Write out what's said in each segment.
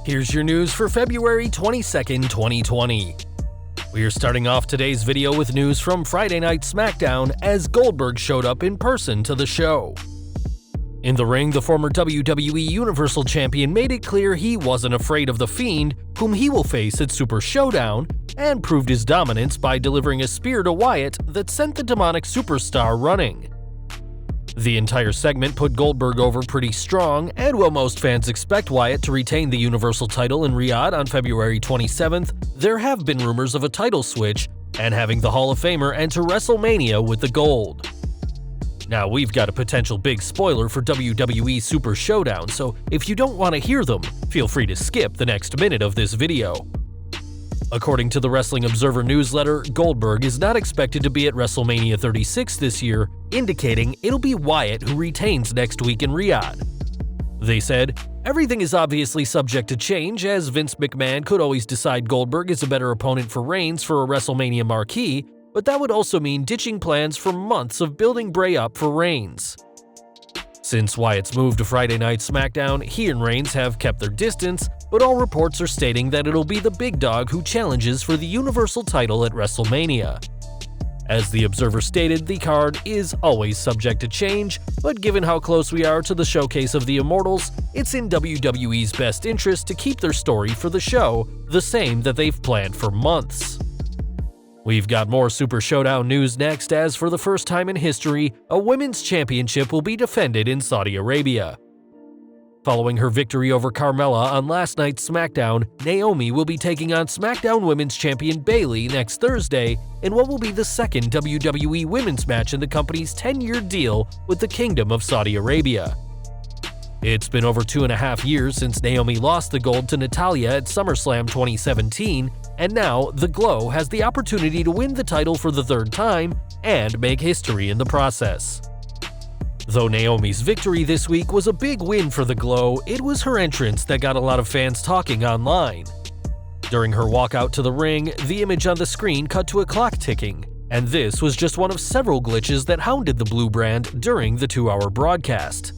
Here's your news for February 22nd, 2020. We are starting off today's video with news from Friday Night SmackDown as Goldberg showed up in person to the show. In the ring, the former WWE Universal Champion made it clear he wasn't afraid of The Fiend, whom he will face at Super Showdown, and proved his dominance by delivering a spear to Wyatt that sent the demonic superstar running. The entire segment put Goldberg over pretty strong, and while most fans expect Wyatt to retain the Universal title in Riyadh on February 27th, there have been rumors of a title switch and having the Hall of Famer enter WrestleMania with the gold. Now, we've got a potential big spoiler for WWE Super Showdown, so if you don't want to hear them, feel free to skip the next minute of this video. According to the Wrestling Observer newsletter, Goldberg is not expected to be at WrestleMania 36 this year, indicating it'll be Wyatt who retains next week in Riyadh. They said, "Everything is obviously subject to change, as Vince McMahon could always decide Goldberg is a better opponent for Reigns for a WrestleMania marquee, but that would also mean ditching plans for months of building Bray up for Reigns." Since Wyatt's move to Friday Night SmackDown, he and Reigns have kept their distance, but all reports are stating that it'll be the big dog who challenges for the Universal title at WrestleMania. As the Observer stated, the card is always subject to change, but given how close we are to the showcase of the Immortals, it's in WWE's best interest to keep their story for the show the same that they've planned for months. We've got more Super Showdown news next, as for the first time in history, a women's championship will be defended in Saudi Arabia. Following her victory over Carmella on last night's SmackDown, Naomi will be taking on SmackDown Women's Champion Bayley next Thursday in what will be the second WWE Women's match in the company's 10-year deal with the Kingdom of Saudi Arabia. It's been over 2.5 years since Naomi lost the gold to Natalya at SummerSlam 2017, and now The Glow has the opportunity to win the title for the third time and make history in the process. Though Naomi's victory this week was a big win for The Glow, it was her entrance that got a lot of fans talking online. During her walkout to the ring, the image on the screen cut to a clock ticking, and this was just one of several glitches that hounded the Blue brand during the 2-hour broadcast.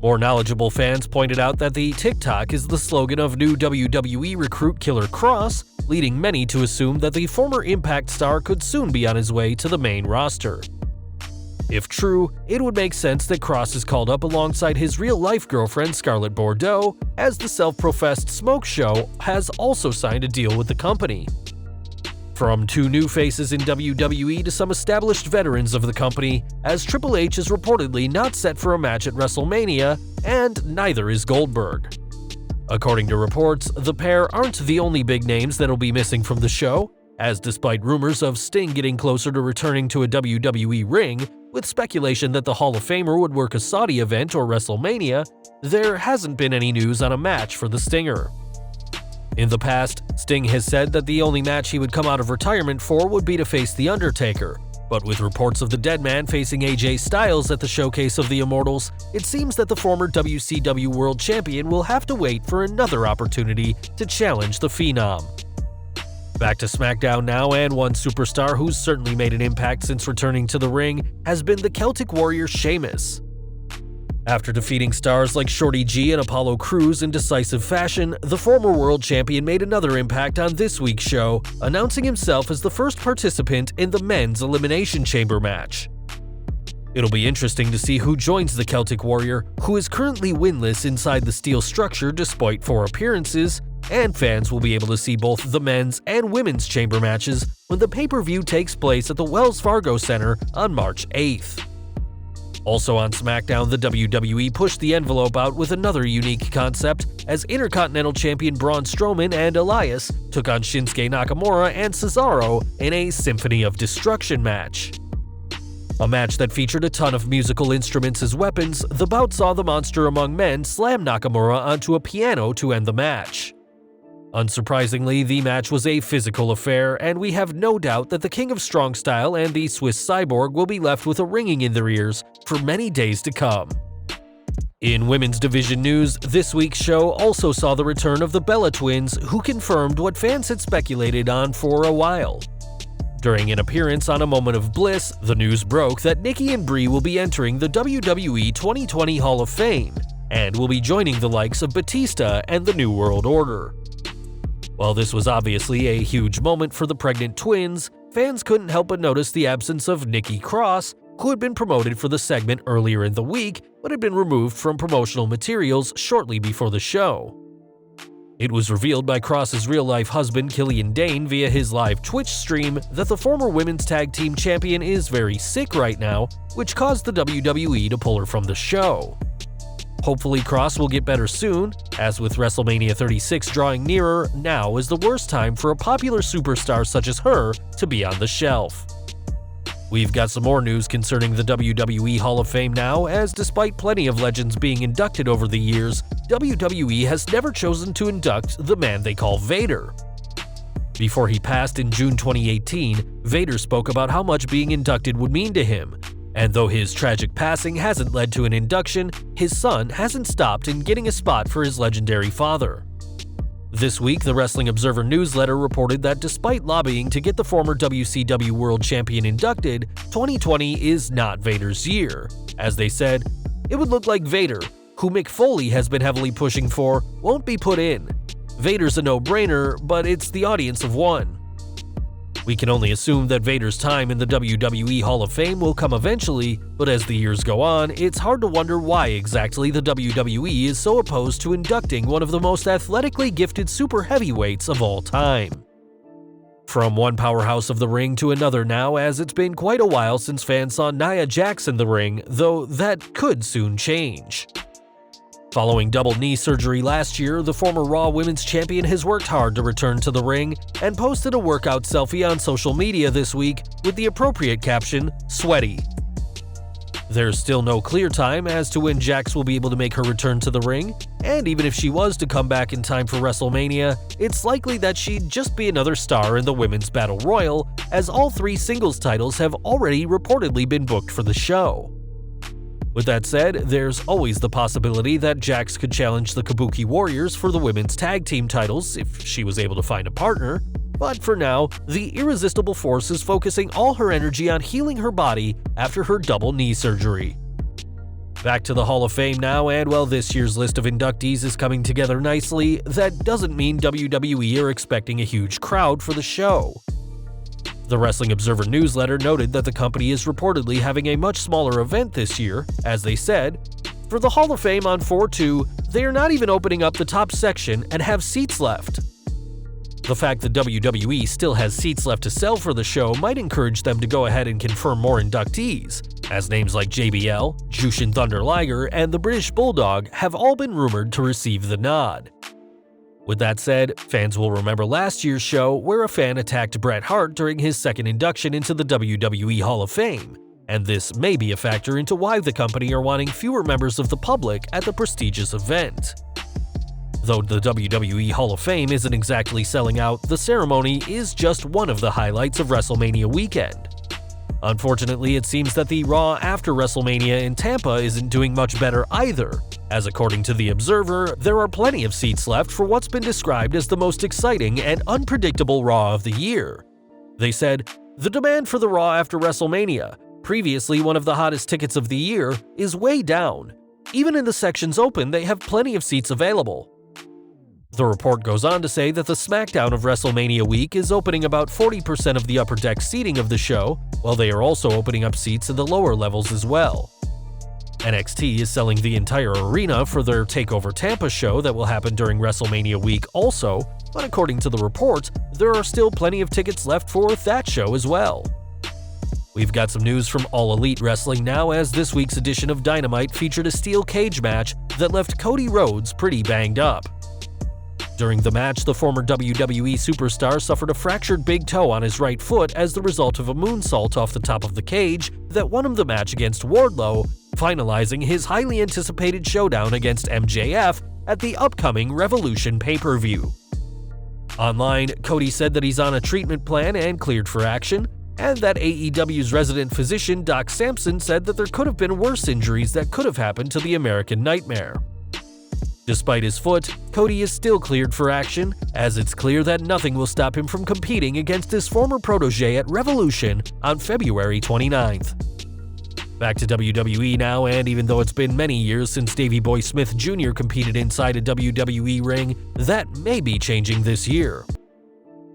More knowledgeable fans pointed out that the TikTok is the slogan of new WWE recruit Killer Kross, leading many to assume that the former Impact star could soon be on his way to the main roster. If true, it would make sense that Kross is called up alongside his real-life girlfriend Scarlett Bordeaux, as the self-professed Smoke Show has also signed a deal with the company. From two new faces in WWE to some established veterans of the company, as Triple H is reportedly not set for a match at WrestleMania, and neither is Goldberg. According to reports, the pair aren't the only big names that'll be missing from the show, as despite rumors of Sting getting closer to returning to a WWE ring, with speculation that the Hall of Famer would work a Saudi event or WrestleMania, there hasn't been any news on a match for the Stinger. In the past, Sting has said that the only match he would come out of retirement for would be to face The Undertaker, but with reports of the Deadman facing AJ Styles at the showcase of the Immortals, it seems that the former WCW World Champion will have to wait for another opportunity to challenge the Phenom. Back to SmackDown now, and one superstar who's certainly made an impact since returning to the ring has been the Celtic Warrior Sheamus. After defeating stars like Shorty G and Apollo Crews in decisive fashion, the former world champion made another impact on this week's show, announcing himself as the first participant in the men's Elimination Chamber match. It'll be interesting to see who joins the Celtic Warrior, who is currently winless inside the steel structure despite 4 appearances, and fans will be able to see both the men's and women's chamber matches when the pay-per-view takes place at the Wells Fargo Center on March 8th. Also on SmackDown, the WWE pushed the envelope out with another unique concept as Intercontinental Champion Braun Strowman and Elias took on Shinsuke Nakamura and Cesaro in a Symphony of Destruction match. A match that featured a ton of musical instruments as weapons, the bout saw the Monster Among Men slam Nakamura onto a piano to end the match. Unsurprisingly, the match was a physical affair, and we have no doubt that the King of Strong Style and the Swiss Cyborg will be left with a ringing in their ears for many days to come. In women's division news, this week's show also saw the return of the Bella Twins, who confirmed what fans had speculated on for a while. During an appearance on A Moment of Bliss, the news broke that Nikki and Brie will be entering the WWE 2020 Hall of Fame, and will be joining the likes of Batista and the New World Order. While this was obviously a huge moment for the pregnant twins, fans couldn't help but notice the absence of Nikki Cross, who had been promoted for the segment earlier in the week but had been removed from promotional materials shortly before the show. It was revealed by Cross's real-life husband Killian Dane via his live Twitch stream that the former women's tag team champion is very sick right now, which caused the WWE to pull her from the show. Hopefully Cross will get better soon, as with WrestleMania 36 drawing nearer, now is the worst time for a popular superstar such as her to be on the shelf. We've got some more news concerning the WWE Hall of Fame now, as despite plenty of legends being inducted over the years, WWE has never chosen to induct the man they call Vader. Before he passed in June 2018, Vader spoke about how much being inducted would mean to him, and though his tragic passing hasn't led to an induction, his son hasn't stopped in getting a spot for his legendary father. This week, the Wrestling Observer newsletter reported that despite lobbying to get the former WCW World Champion inducted, 2020 is not Vader's year. As they said, it would look like Vader, who Mick Foley has been heavily pushing for, won't be put in. Vader's a no-brainer, but it's the audience of one. We can only assume that Vader's time in the WWE Hall of Fame will come eventually, but as the years go on, it's hard to wonder why exactly the WWE is so opposed to inducting one of the most athletically gifted super heavyweights of all time. From one powerhouse of the ring to another now, as it's been quite a while since fans saw Nia Jax in the ring, though that could soon change. Following double knee surgery last year, the former Raw Women's Champion has worked hard to return to the ring and posted a workout selfie on social media this week with the appropriate caption, "Sweaty." There's still no clear time as to when Jax will be able to make her return to the ring, and even if she was to come back in time for WrestleMania, it's likely that she'd just be another star in the Women's Battle Royal, as all 3 singles titles have already reportedly been booked for the show. With that said, there's always the possibility that Jax could challenge the Kabuki Warriors for the women's tag team titles if she was able to find a partner, but for now, the Irresistible Force is focusing all her energy on healing her body after her double knee surgery. Back to the Hall of Fame now, and while this year's list of inductees is coming together nicely, that doesn't mean WWE are expecting a huge crowd for the show. The Wrestling Observer newsletter noted that the company is reportedly having a much smaller event this year, as they said, for the Hall of Fame on 4/2, they are not even opening up the top section and have seats left. The fact that WWE still has seats left to sell for the show might encourage them to go ahead and confirm more inductees, as names like JBL, Jushin Thunder Liger, and the British Bulldog have all been rumored to receive the nod. With that said, fans will remember last year's show where a fan attacked Bret Hart during his second induction into the WWE Hall of Fame, and this may be a factor into why the company are wanting fewer members of the public at the prestigious event. Though the WWE Hall of Fame isn't exactly selling out, the ceremony is just one of the highlights of WrestleMania weekend. Unfortunately, it seems that the Raw after WrestleMania in Tampa isn't doing much better either, as according to The Observer, there are plenty of seats left for what's been described as the most exciting and unpredictable Raw of the year. They said, "The demand for the Raw after WrestleMania, previously one of the hottest tickets of the year, is way down. Even in the sections open, they have plenty of seats available." The report goes on to say that the SmackDown of WrestleMania week is opening about 40% of the upper deck seating of the show, while they are also opening up seats in the lower levels as well. NXT is selling the entire arena for their TakeOver Tampa show that will happen during WrestleMania week also, but according to the report, there are still plenty of tickets left for that show as well. We've got some news from All Elite Wrestling now, as this week's edition of Dynamite featured a steel cage match that left Cody Rhodes pretty banged up. During the match, the former WWE superstar suffered a fractured big toe on his right foot as the result of a moonsault off the top of the cage that won him the match against Wardlow, finalizing his highly anticipated showdown against MJF at the upcoming Revolution pay-per-view. Online, Cody said that he's on a treatment plan and cleared for action, and that AEW's resident physician Doc Sampson said that there could have been worse injuries that could have happened to the American Nightmare. Despite his foot, Cody is still cleared for action, as it's clear that nothing will stop him from competing against his former protege at Revolution on February 29th. Back to WWE now, and even though it's been many years since Davey Boy Smith Jr. competed inside a WWE ring, that may be changing this year.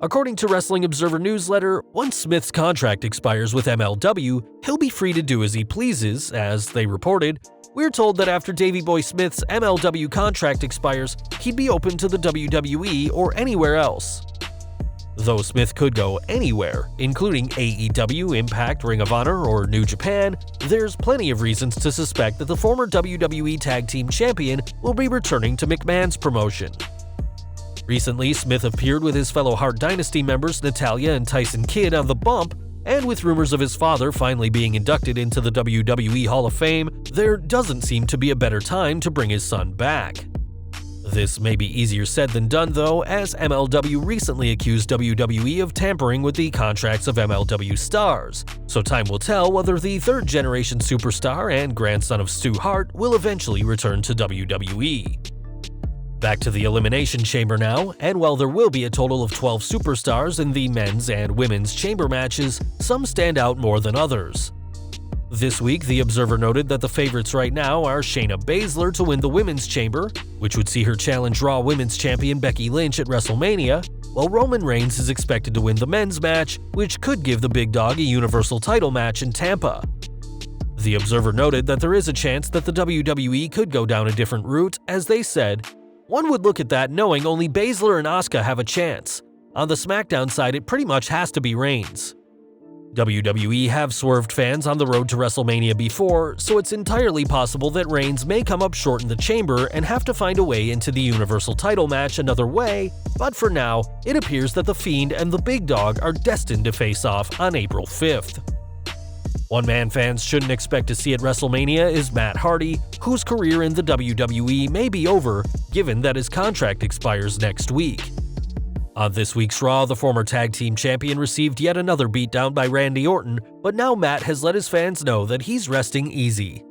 According to Wrestling Observer Newsletter, once Smith's contract expires with MLW, he'll be free to do as he pleases. As they reported, we're told that after Davey Boy Smith's MLW contract expires, he'd be open to the WWE or anywhere else. Though Smith could go anywhere, including AEW, Impact, Ring of Honor, or New Japan, there's plenty of reasons to suspect that the former WWE Tag Team Champion will be returning to McMahon's promotion. Recently, Smith appeared with his fellow Hart Dynasty members Natalya and Tyson Kidd on The Bump, and with rumors of his father finally being inducted into the WWE Hall of Fame, there doesn't seem to be a better time to bring his son back. This may be easier said than done though, as MLW recently accused WWE of tampering with the contracts of MLW stars, so time will tell whether the third-generation superstar and grandson of Stu Hart will eventually return to WWE. Back to the Elimination Chamber now, and while there will be a total of 12 superstars in the men's and women's chamber matches, some stand out more than others. This week, the Observer noted that the favorites right now are Shayna Baszler to win the Women's Chamber, which would see her challenge Raw Women's Champion Becky Lynch at WrestleMania, while Roman Reigns is expected to win the men's match, which could give the big dog a Universal title match in Tampa. The Observer noted that there is a chance that the WWE could go down a different route, as they said, "One would look at that knowing only Baszler and Asuka have a chance. On the SmackDown side, it pretty much has to be Reigns. WWE have swerved fans on the road to WrestleMania before, so it's entirely possible that Reigns may come up short in the chamber and have to find a way into the Universal title match another way, but for now, it appears that The Fiend and the Big Dog are destined to face off on April 5th. One man fans shouldn't expect to see at WrestleMania is Matt Hardy, whose career in the WWE may be over, given that his contract expires next week. On this week's Raw, the former tag team champion received yet another beatdown by Randy Orton, but now Matt has let his fans know that he's resting easy.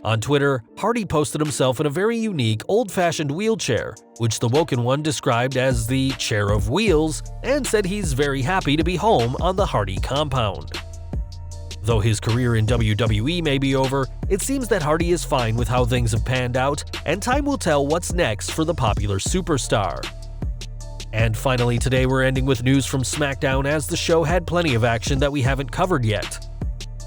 On Twitter, Hardy posted himself in a very unique, old-fashioned wheelchair, which the Woken One described as the chair of wheels, and said he's very happy to be home on the Hardy compound. Though his career in WWE may be over, it seems that Hardy is fine with how things have panned out, and time will tell what's next for the popular superstar. And finally today we're ending with news from SmackDown, as the show had plenty of action that we haven't covered yet.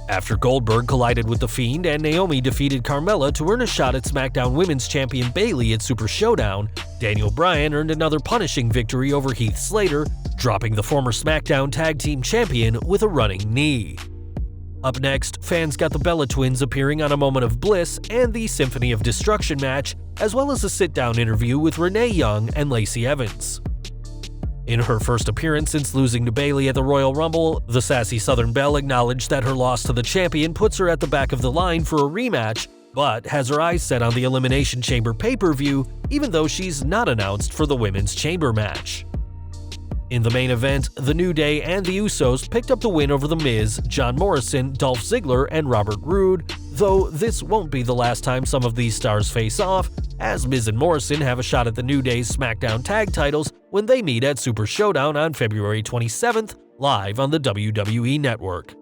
After Goldberg collided with The Fiend and Naomi defeated Carmella to earn a shot at SmackDown Women's Champion Bayley at Super Showdown, Daniel Bryan earned another punishing victory over Heath Slater, dropping the former SmackDown Tag Team Champion with a running knee. Up next, fans got the Bella Twins appearing on A Moment of Bliss and the Symphony of Destruction match, as well as a sit-down interview with Renee Young and Lacey Evans. In her first appearance since losing to Bayley at the Royal Rumble, the sassy Southern Belle acknowledged that her loss to the champion puts her at the back of the line for a rematch, but has her eyes set on the Elimination Chamber pay-per-view, even though she's not announced for the Women's Chamber match. In the main event, The New Day and the Usos picked up the win over The Miz, John Morrison, Dolph Ziggler, and Robert Roode, though this won't be the last time some of these stars face off, as Miz and Morrison have a shot at the New Day's SmackDown tag titles when they meet at Super Showdown on February 27th, live on the WWE Network.